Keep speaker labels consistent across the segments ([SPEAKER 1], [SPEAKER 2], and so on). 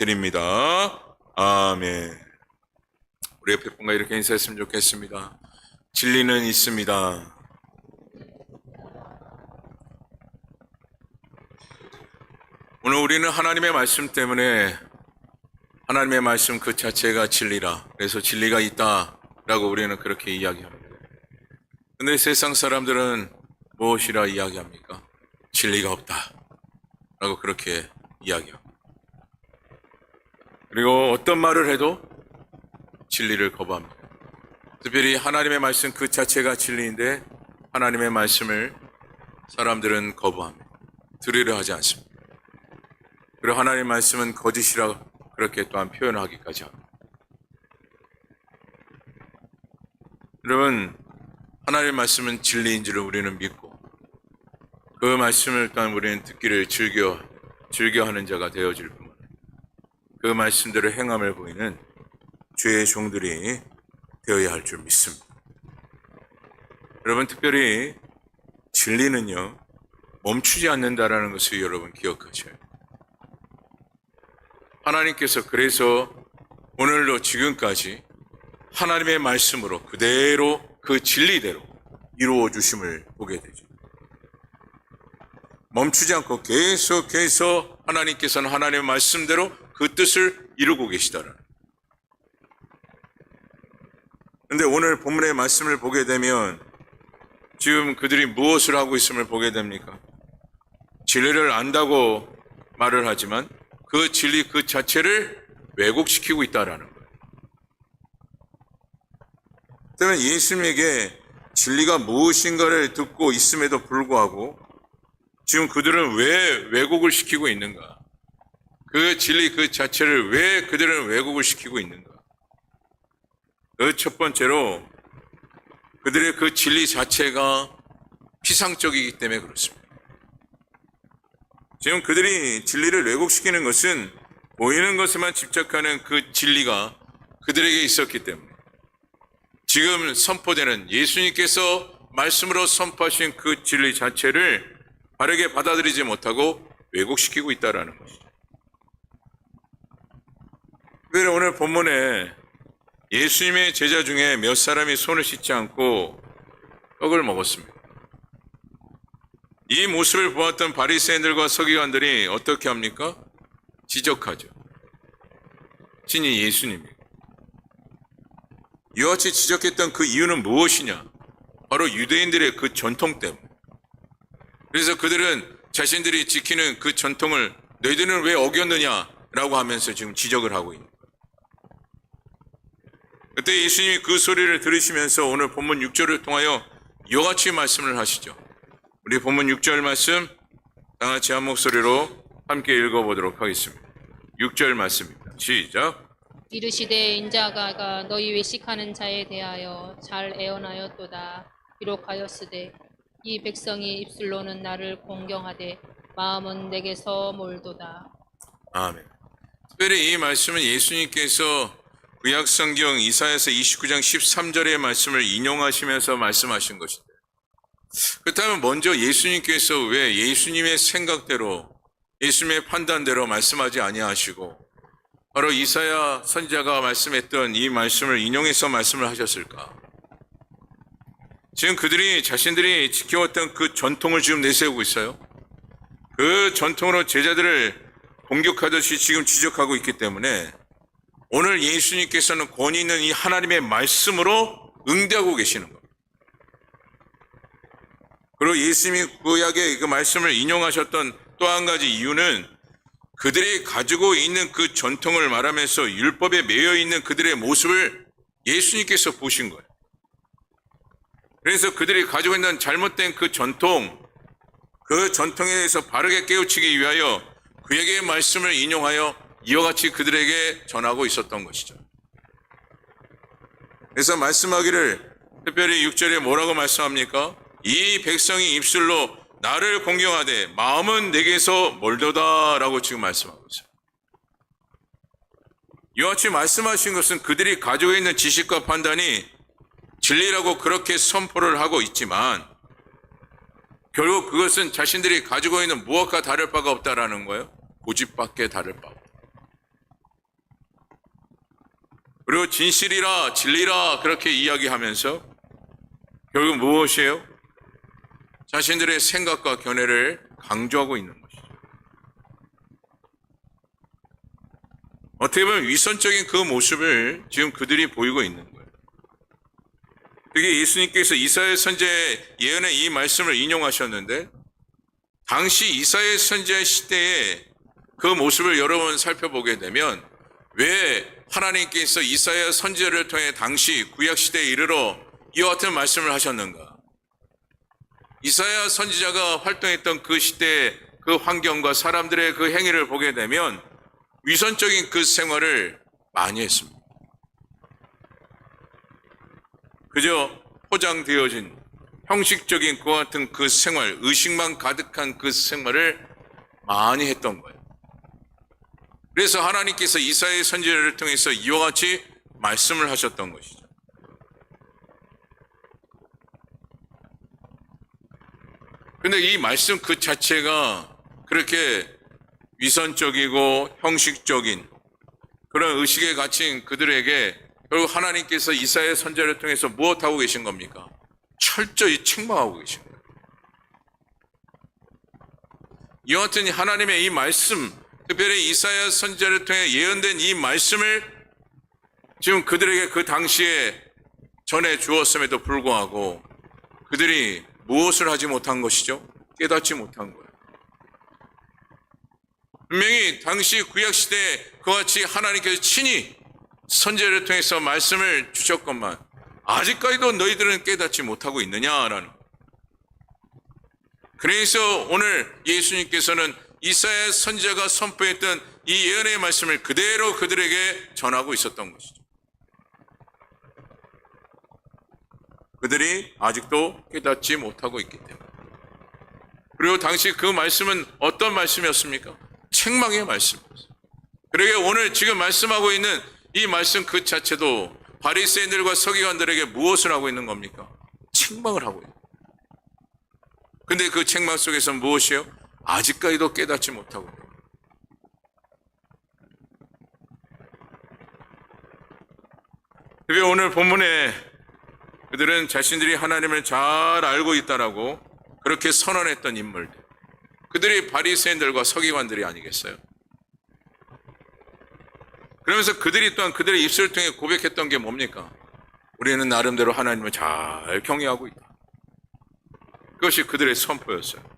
[SPEAKER 1] 드립니다. 아멘. 우리 옆에 분과 이렇게 인사했으면 좋겠습니다. 진리는 있습니다. 오늘 우리는 하나님의 말씀 때문에 하나님의 말씀 그 자체가 진리라. 그래서 진리가 있다라고 우리는 그렇게 이야기합니다. 근데 세상 사람들은 무엇이라 이야기합니까? 진리가 없다라고 그렇게 이야기합니다. 그리고 어떤 말을 해도 진리를 거부합니다. 특별히 하나님의 말씀 그 자체가 진리인데 하나님의 말씀을 사람들은 거부합니다. 들으려 하지 않습니다. 그리고 하나님의 말씀은 거짓이라 그렇게 또한 표현하기까지 합니다. 여러분, 하나님의 말씀은 진리인 줄을 우리는 믿고 그 말씀을 또한 우리는 듣기를 즐겨하는 자가 되어질 뿐만 아니라 그 말씀대로 행함을 보이는 주의 종들이 되어야 할 줄 믿습니다. 여러분, 특별히 진리는요, 멈추지 않는다라는 것을 여러분 기억하셔야 돼요. 하나님께서 그래서 오늘로 지금까지 하나님의 말씀으로 그대로 그 진리대로 이루어 주심을 보게 되죠. 멈추지 않고 계속해서 하나님께서는 하나님의 말씀대로 그 뜻을 이루고 계시다라는. 그런데 오늘 본문의 말씀을 보게 되면 지금 그들이 무엇을 하고 있음을 보게 됩니까? 진리를 안다고 말을 하지만 그 진리 그 자체를 왜곡시키고 있다라는 거예요. 때문에 예수님에게 진리가 무엇인가를 듣고 있음에도 불구하고 지금 그들은 왜 왜곡을 시키고 있는가? 그 진리 그 자체를 왜 그들은 왜곡을 시키고 있는가? 그 첫 번째로 그들의 그 진리 자체가 피상적이기 때문에 그렇습니다. 지금 그들이 진리를 왜곡시키는 것은 보이는 것에만 집착하는 그 진리가 그들에게 있었기 때문에 지금 선포되는 예수님께서 말씀으로 선포하신 그 진리 자체를 바르게 받아들이지 못하고 왜곡시키고 있다는 것이죠. 그래서 오늘 본문에 예수님의 제자 중에 몇 사람이 손을 씻지 않고 떡을 먹었습니다. 이 모습을 보았던 바리새인들과 서기관들이 어떻게 합니까? 지적하죠. 신이 예수님입니다. 이와 같이 지적했던 그 이유는 무엇이냐? 바로 유대인들의 그 전통 때문에. 그래서 그들은 자신들이 지키는 그 전통을 너희들은 왜 어겼느냐라고 하면서 지금 지적을 하고 있는 거예요. 그때 예수님이 그 소리를 들으시면서 오늘 본문 6절을 통하여 이와 같이 말씀을 하시죠. 우리 본문 6절 말씀 다 같이 한 목소리로 함께 읽어보도록 하겠습니다. 6절 말씀입니다. 시작.
[SPEAKER 2] 이르시되 인자가 너희 외식하는 자에 대하여 잘 애언하였도다. 기록하였으되 이 백성이 입술로는 나를 공경하되 마음은 내게서 멀도다.
[SPEAKER 1] 아멘. 특별히 이 말씀은 예수님께서 구약성경 이사야서 29장 13절의 말씀을 인용하시면서 말씀하신 것인데, 그렇다면 먼저 예수님께서 왜 예수님의 생각대로 예수님의 판단대로 말씀하지 아니하시고 바로 이사야 선지자가 말씀했던 이 말씀을 인용해서 말씀을 하셨을까? 지금 그들이 자신들이 지켜왔던 그 전통을 지금 내세우고 있어요. 그 전통으로 제자들을 공격하듯이 지금 지적하고 있기 때문에 오늘 예수님께서는 권위 있는 이 하나님의 말씀으로 응대하고 계시는 겁니다. 그리고 예수님이 구약의 그 말씀을 인용하셨던 또 한 가지 이유는 그들이 가지고 있는 그 전통을 말하면서 율법에 매여 있는 그들의 모습을 예수님께서 보신 거예요. 그래서 그들이 가지고 있는 잘못된 그 전통에 대해서 바르게 깨우치기 위하여 구약의 말씀을 인용하여 이와 같이 그들에게 전하고 있었던 것이죠. 그래서 말씀하기를 특별히 6절에 뭐라고 말씀합니까? 이 백성이 입술로 나를 공경하되 마음은 내게서 멀도다 라고 지금 말씀하고 있어요. 이와 같이 말씀하신 것은 그들이 가지고 있는 지식과 판단이 진리라고 그렇게 선포를 하고 있지만 결국 그것은 자신들이 가지고 있는 무엇과 다를 바가 없다라는 거예요. 고집밖에 다를 바 없다. 그리고 진실이라 진리라 그렇게 이야기하면서 결국 무엇이에요? 자신들의 생각과 견해를 강조하고 있는 것이죠. 어떻게 보면 위선적인 그 모습을 지금 그들이 보이고 있는 거예요. 그게 예수님께서 이사야 선지자의 예언의 이 말씀을 인용하셨는데 당시 이사야 선지자 시대에 그 모습을 여러분 살펴보게 되면 왜 하나님께서 이사야 선지자를 통해 당시 구약 시대에 이르러 이와 같은 말씀을 하셨는가? 이사야 선지자가 활동했던 그 시대의 그 환경과 사람들의 그 행위를 보게 되면 위선적인 그 생활을 많이 했습니다. 그저 포장되어진 형식적인 그와 같은 그 생활, 의식만 가득한 그 생활을 많이 했던 거예요. 그래서 하나님께서 이사야 선지자를 통해서 이와 같이 말씀을 하셨던 것이죠. 그런데 이 말씀 그 자체가 그렇게 위선적이고 형식적인 그런 의식에 갇힌 그들에게 결국 하나님께서 이사야 선지자를 통해서 무엇하고 계신 겁니까? 철저히 책망하고 계신 거예요. 이와 같은 하나님의 이 말씀, 특별히 이사야 선지자를 통해 예언된 이 말씀을 지금 그들에게 그 당시에 전해 주었음에도 불구하고 그들이 무엇을 하지 못한 것이죠? 깨닫지 못한 거예요. 분명히 당시 구약시대에 그와 같이 하나님께서 친히 선지자를 통해서 말씀을 주셨건만 아직까지도 너희들은 깨닫지 못하고 있느냐라는. 그래서 오늘 예수님께서는 이사야 선지자가 선포했던 이 예언의 말씀을 그대로 그들에게 전하고 있었던 것이죠. 그들이 아직도 깨닫지 못하고 있기 때문에. 그리고 당시 그 말씀은 어떤 말씀이었습니까? 책망의 말씀이었어요. 그러게 오늘 지금 말씀하고 있는 이 말씀 그 자체도 바리새인들과 서기관들에게 무엇을 하고 있는 겁니까? 책망을 하고 있는 거예요. 근데 그 책망 속에서 무엇이에요? 아직까지도 깨닫지 못하고 있는 거예요. 그게 오늘 본문에 그들은 자신들이 하나님을 잘 알고 있다라고 그렇게 선언했던 인물들, 그들이 바리새인들과 서기관들이 아니겠어요? 그러면서 그들이 또한 그들의 입술을 통해 고백했던 게 뭡니까? 우리는 나름대로 하나님을 잘 경외하고 있다. 그것이 그들의 선포였어요.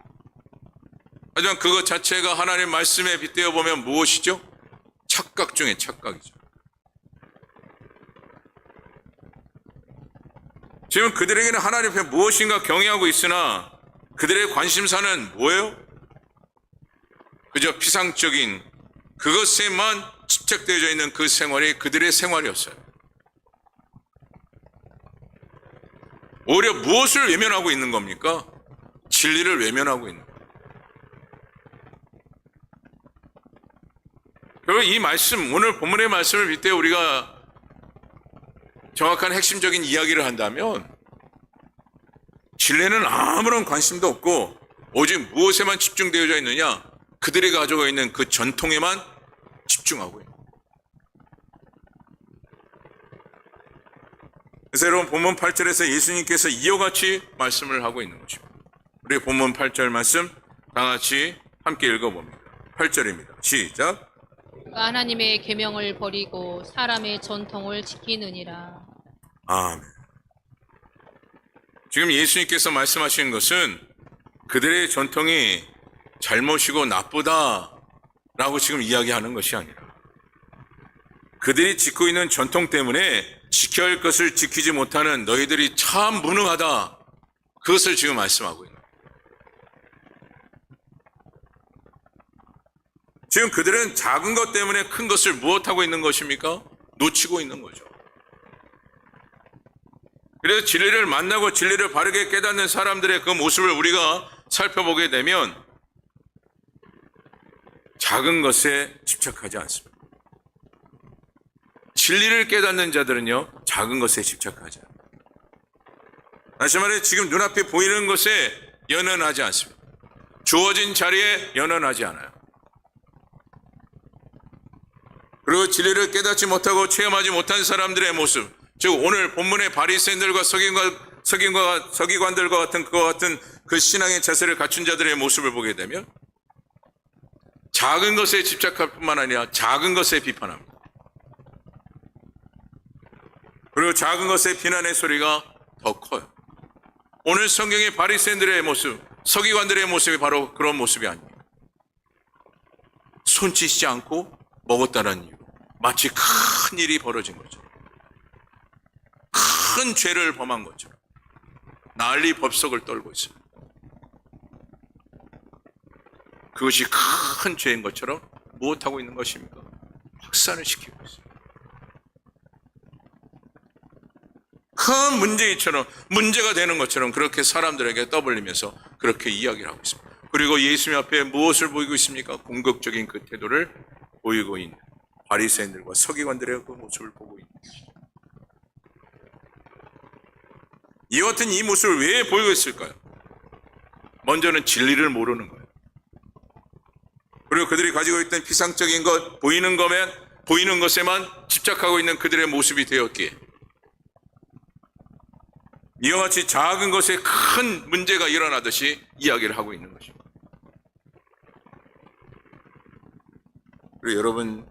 [SPEAKER 1] 하지만 그것 자체가 하나님 말씀에 빗대어 보면 무엇이죠? 착각 중에 착각이죠. 지금 그들에게는 하나님 앞에 무엇인가 경외하고 있으나 그들의 관심사는 뭐예요? 그저 피상적인 그것에만 집착되어져 있는 그 생활이 그들의 생활이었어요. 오히려 무엇을 외면하고 있는 겁니까? 진리를 외면하고 있는 거예요. 결국 이 말씀, 오늘 본문의 말씀을 빗대어 우리가 정확한 핵심적인 이야기를 한다면 진리는 아무런 관심도 없고 오직 무엇에만 집중되어져 있느냐? 그들이 가지고 있는 그 전통에만 집중하고 있는 거예요. 그래서 여러분 본문 8절에서 예수님께서 이와 같이 말씀을 하고 있는 것입니다. 우리 본문 8절 말씀 다 같이 함께 읽어봅니다. 8절입니다. 시작.
[SPEAKER 2] 하나님의 계명을 버리고 사람의 전통을 지키느니라.
[SPEAKER 1] 아멘. 지금 예수님께서 말씀하시는 것은 그들의 전통이 잘못이고 나쁘다라고 지금 이야기하는 것이 아니라 그들이 짓고 있는 전통 때문에 지켜야 할 것을 지키지 못하는 너희들이 참 무능하다. 그것을 지금 말씀하고 있는 거예요. 지금 그들은 작은 것 때문에 큰 것을 무엇하고 있는 것입니까? 놓치고 있는 거죠. 그래서 진리를 만나고 진리를 바르게 깨닫는 사람들의 그 모습을 우리가 살펴보게 되면 작은 것에 집착하지 않습니다. 진리를 깨닫는 자들은요, 작은 것에 집착하지 않아요. 다시 말해 지금 눈앞에 보이는 것에 연연하지 않습니다. 주어진 자리에 연연하지 않아요. 그리고 진리를 깨닫지 못하고 체험하지 못한 사람들의 모습, 즉 오늘 본문의 바리새인들과 서기관들과 같은 그와 같은 그 신앙의 자세를 갖춘 자들의 모습을 보게 되면 작은 것에 집착할 뿐만 아니라 작은 것에 비판합니다. 그리고 작은 것에 비난의 소리가 더 커요. 오늘 성경의 바리새인들의 모습, 서기관들의 모습이 바로 그런 모습이 아니에요. 손짓지 않고 먹었다는 이유, 마치 큰 일이 벌어진 것처럼, 큰 죄를 범한 것처럼 난리 법석을 떨고 있어요. 그것이 큰 죄인 것처럼 무엇하고 있는 것입니까? 확산을 시키고 있어요. 큰 문제이처럼, 문제가 되는 것처럼 그렇게 사람들에게 떠벌리면서 그렇게 이야기를 하고 있습니다. 그리고 예수님 앞에 무엇을 보이고 있습니까? 공격적인 그 태도를 보이고 있는 바리새인들과 서기관들의 그 모습을 보고 있는 것이죠. 이와 같은 이 모습을 왜 보이고 있을까요? 먼저는 진리를 모르는 거예요. 그리고 그들이 가지고 있던 피상적인 것, 보이는 것에만 집착하고 있는 그들의 모습이 되었기에 이와 같이 작은 것에 큰 문제가 일어나듯이 이야기를 하고 있는 것입니다. 그리고 여러분,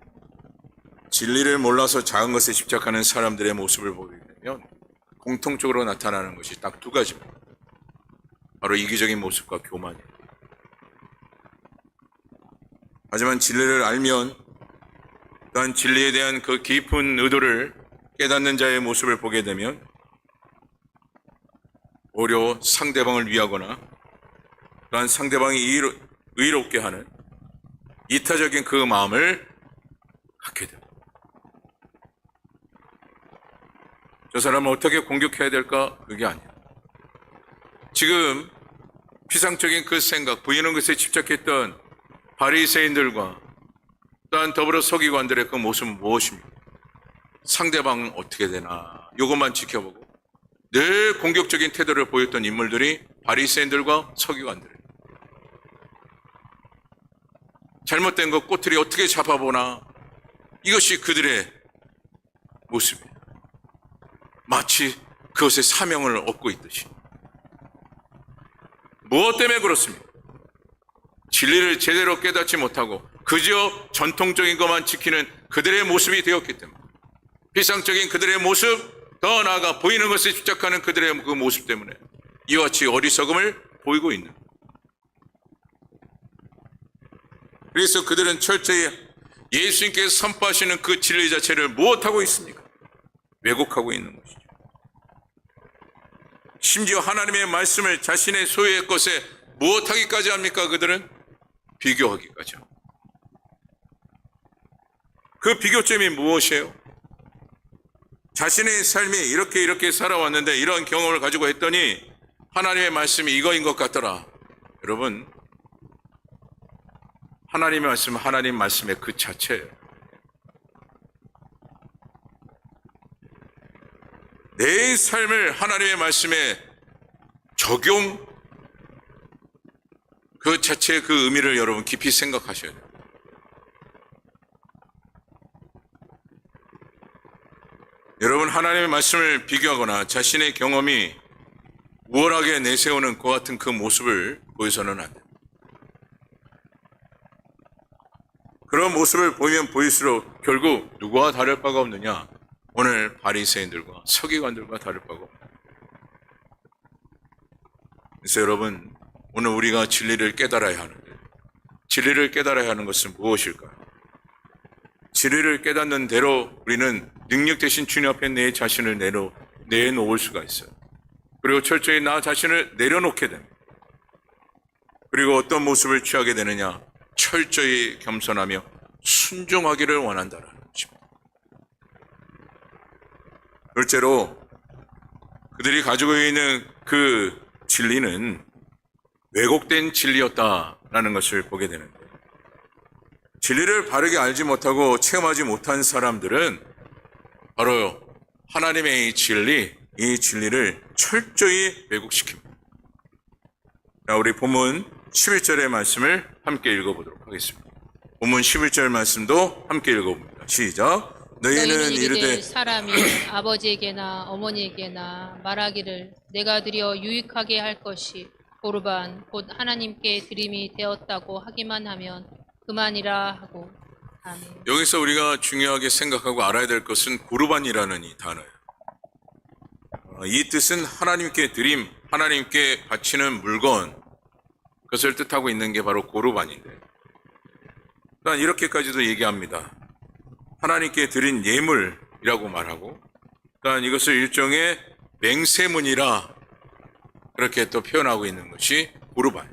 [SPEAKER 1] 진리를 몰라서 작은 것에 집착하는 사람들의 모습을 보게 되면 공통적으로 나타나는 것이 딱 두 가지입니다. 바로 이기적인 모습과 교만이에요. 하지만 진리를 알면 또한 진리에 대한 그 깊은 의도를 깨닫는 자의 모습을 보게 되면 오히려 상대방을 위하거나 또한 상대방이 의롭게 하는 이타적인 그 마음을 갖게 됩니다. 저 사람을 어떻게 공격해야 될까? 그게 아니에요. 지금 피상적인 그 생각, 보이는 것에 집착했던 바리새인들과 또한 더불어 서기관들의 그 모습은 무엇입니까? 상대방은 어떻게 되나 이것만 지켜보고 늘 공격적인 태도를 보였던 인물들이 바리새인들과 서기관들이에요. 잘못된 것 꼬투리 어떻게 잡아보나, 이것이 그들의 모습이에요. 마치 그것에 사명을 얻고 있듯이. 무엇 때문에 그렇습니까? 진리를 제대로 깨닫지 못하고 그저 전통적인 것만 지키는 그들의 모습이 되었기 때문에, 피상적인 그들의 모습, 더 나아가 보이는 것에 집착하는 그들의 그 모습 때문에 이와 같이 어리석음을 보이고 있는. 그래서 그들은 철저히 예수님께서 선포하시는 그 진리 자체를 무엇하고 있습니까? 왜곡하고 있는 것이죠. 심지어 하나님의 말씀을 자신의 소유의 것에 무엇하기까지 합니까? 그들은 비교하기까지 합니다. 그 비교점이 무엇이에요? 자신의 삶이 이렇게 살아왔는데 이런 경험을 가지고 했더니 하나님의 말씀이 이거인 것 같더라. 여러분, 하나님의 말씀은 하나님 말씀의 그 자체예요. 내 삶을 하나님의 말씀에 적용, 그 자체의 그 의미를 여러분 깊이 생각하셔야 돼요. 여러분, 하나님의 말씀을 비교하거나 자신의 경험이 우월하게 내세우는 그 같은 그 모습을 보여서는 안 돼요. 그런 모습을 보이면 보일수록 결국 누구와 다를 바가 없느냐? 오늘 바리새인들과 서기관들과 다를 바가 없다. 그래서 여러분, 오늘 우리가 진리를 깨달아야 하는데, 진리를 깨달아야 하는 것은 무엇일까요? 진리를 깨닫는 대로 우리는 능력 대신 주님 앞에 내 자신을 내놓을 수가 있어요. 그리고 철저히 나 자신을 내려놓게 됩니다. 그리고 어떤 모습을 취하게 되느냐? 철저히 겸손하며 순종하기를 원한다는 것입니다. 둘째로 그들이 가지고 있는 그 진리는 왜곡된 진리였다라는 것을 보게 되는데, 진리를 바르게 알지 못하고 체험하지 못한 사람들은 바로 하나님의 이 진리를 철저히 왜곡시킵니다. 자, 우리 본문 11절의 말씀을 함께 읽어보도록 하겠습니다. 본문 11절 말씀도 함께 읽어봅니다. 시작. 너희는 이르되
[SPEAKER 2] 사람이 아버지에게나 어머니에게나 말하기를 내가 드려 유익하게 할 것이 고르반 곧 하나님께 드림이 되었다고 하기만 하면 그만이라 하고. 아멘.
[SPEAKER 1] 여기서 우리가 중요하게 생각하고 알아야 될 것은 고르반이라는 이 단어예요. 이 뜻은 하나님께 드림, 하나님께 바치는 물건, 그것을 뜻하고 있는 게 바로 고르반인데, 또한 이렇게까지도 얘기합니다. 하나님께 드린 예물이라고 말하고, 또한 이것을 일종의 맹세문이라 그렇게 또 표현하고 있는 것이 고르반.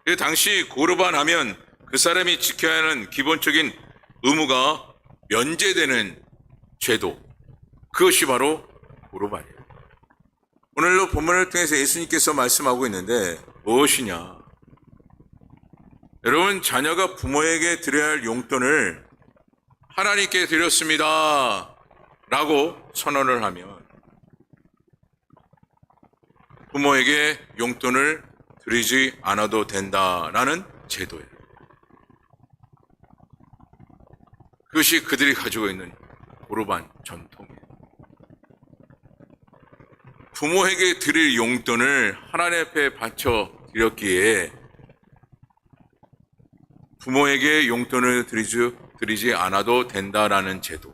[SPEAKER 1] 그 당시 고르반 하면 그 사람이 지켜야 하는 기본적인 의무가 면제되는 제도, 그것이 바로 고르반이에요. 오늘도 본문을 통해서 예수님께서 말씀하고 있는데 무엇이냐? 여러분, 자녀가 부모에게 드려야 할 용돈을 하나님께 드렸습니다 라고 선언을 하면 부모에게 용돈을 드리지 않아도 된다라는 제도예요. 그것이 그들이 가지고 있는 고르반 전통이에요. 부모에게 드릴 용돈을 하나님 앞에 바쳐 드렸기에 부모에게 용돈을 드리지 않아도 된다라는 제도.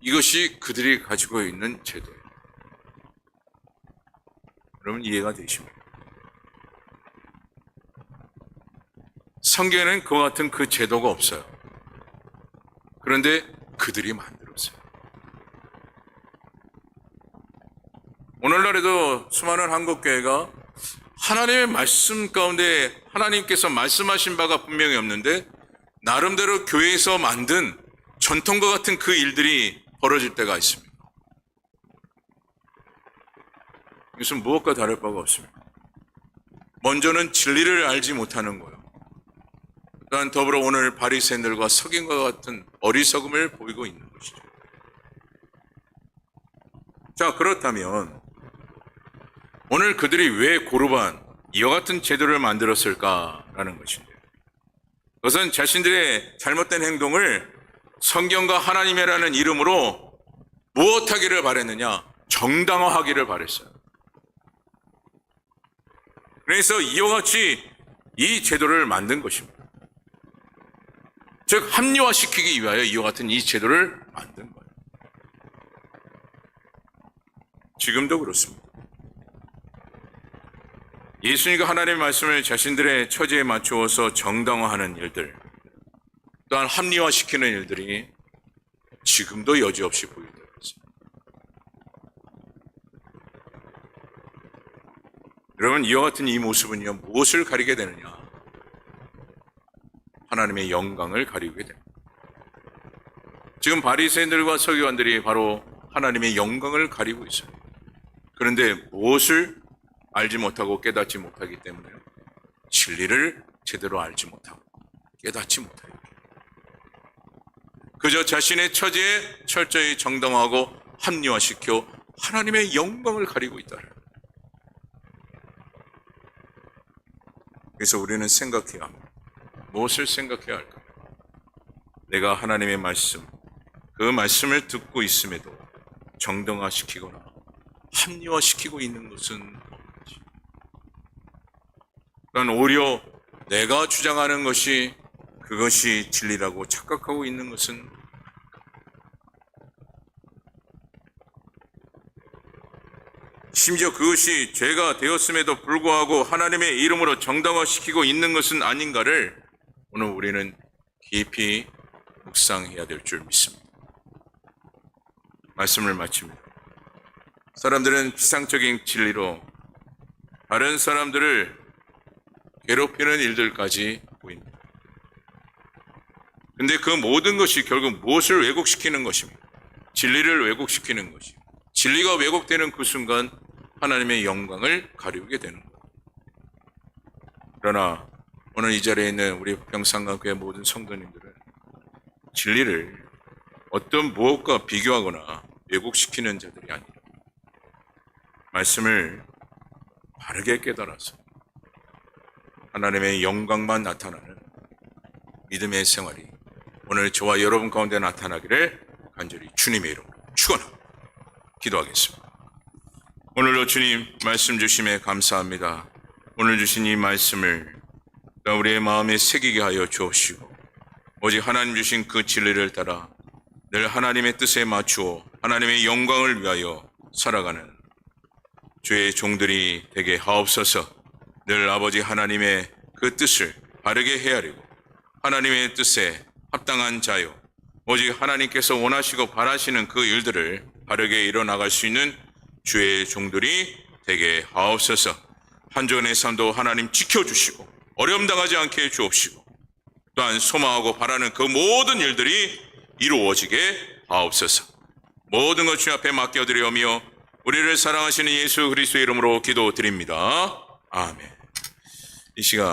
[SPEAKER 1] 이것이 그들이 가지고 있는 제도예요. 여러분 이해가 되십니까? 성경에는 그와 같은 그 제도가 없어요. 그런데 그들이 만들었어요. 오늘날에도 수많은 한국교회가 하나님의 말씀 가운데 하나님께서 말씀하신 바가 분명히 없는데 나름대로 교회에서 만든 전통과 같은 그 일들이 벌어질 때가 있습니다. 이것은 무엇과 다를 바가 없습니다. 먼저는 진리를 알지 못하는 거예요. 또한 더불어 오늘 바리새인들과 서긴과 같은 어리석음을 보이고 있는 것이죠. 자, 그렇다면 오늘 그들이 왜 고르반, 이와 같은 제도를 만들었을까라는 것인데요. 그것은 자신들의 잘못된 행동을 성경과 하나님이라는 이름으로 무엇하기를 바랬느냐? 정당화하기를 바랬어요. 그래서 이와 같이 이 제도를 만든 것입니다. 즉 합리화시키기 위하여 이와 같은 이 제도를 만든 거예요. 지금도 그렇습니다. 예수님과 하나님의 말씀을 자신들의 처지에 맞추어서 정당화하는 일들, 또한 합리화시키는 일들이 지금도 여지없이 보이고 있습니다. 여러분 이와 같은 이 모습은요 무엇을 가리게 되느냐? 하나님의 영광을 가리게 됩니다. 지금 바리새인들과 서기관들이 바로 하나님의 영광을 가리고 있어요. 그런데 무엇을 알지 못하고 깨닫지 못하기 때문에 진리를 제대로 알지 못하고 깨닫지 못해요. 그저 자신의 처지에 철저히 정당화하고 합리화시켜 하나님의 영광을 가리고 있다. 그래서 우리는 생각해야 합니다. 무엇을 생각해야 할까요? 내가 하나님의 말씀, 그 말씀을 듣고 있음에도 정당화시키거나 합리화시키고 있는 것은 없는지. 그러니까 오히려 내가 주장하는 것이 그것이 진리라고 착각하고 있는 것은 심지어 그것이 죄가 되었음에도 불구하고 하나님의 이름으로 정당화시키고 있는 것은 아닌가를 오늘 우리는 깊이 묵상해야 될 줄 믿습니다. 말씀을 마칩니다. 사람들은 피상적인 진리로 다른 사람들을 괴롭히는 일들까지 보입니다. 근데 그 모든 것이 결국 무엇을 왜곡시키는 것입니까? 진리를 왜곡시키는 것이. 진리가 왜곡되는 그 순간 하나님의 영광을 가리우게 되는 거예요. 그러나 오늘 이 자리에 있는 우리 평상강교회 모든 성도님들은 진리를 어떤 무엇과 비교하거나 왜곡시키는 자들이 아니라 말씀을 바르게 깨달아서 하나님의 영광만 나타나는 믿음의 생활이 오늘 저와 여러분 가운데 나타나기를 간절히 주님의 이름으로 축원하고 기도하겠습니다. 오늘도 주님 말씀 주심에 감사합니다. 오늘 주신 이 말씀을 우리의 마음에 새기게 하여 주옵시고 오직 하나님 주신 그 진리를 따라 늘 하나님의 뜻에 맞추어 하나님의 영광을 위하여 살아가는 주의 종들이 되게 하옵소서. 늘 아버지 하나님의 그 뜻을 바르게 헤아리고 하나님의 뜻에 합당한 자요 오직 하나님께서 원하시고 바라시는 그 일들을 바르게 이뤄나갈 수 있는 주의 종들이 되게 하옵소서. 한 주간의 삶도 하나님 지켜주시고 어려움 당하지 않게 해주옵시고 또한 소망하고 바라는 그 모든 일들이 이루어지게 하옵소서. 모든 것 주 앞에 맡겨드리오며 우리를 사랑하시는 예수 그리스도의 이름으로 기도드립니다. 아멘. 이 시간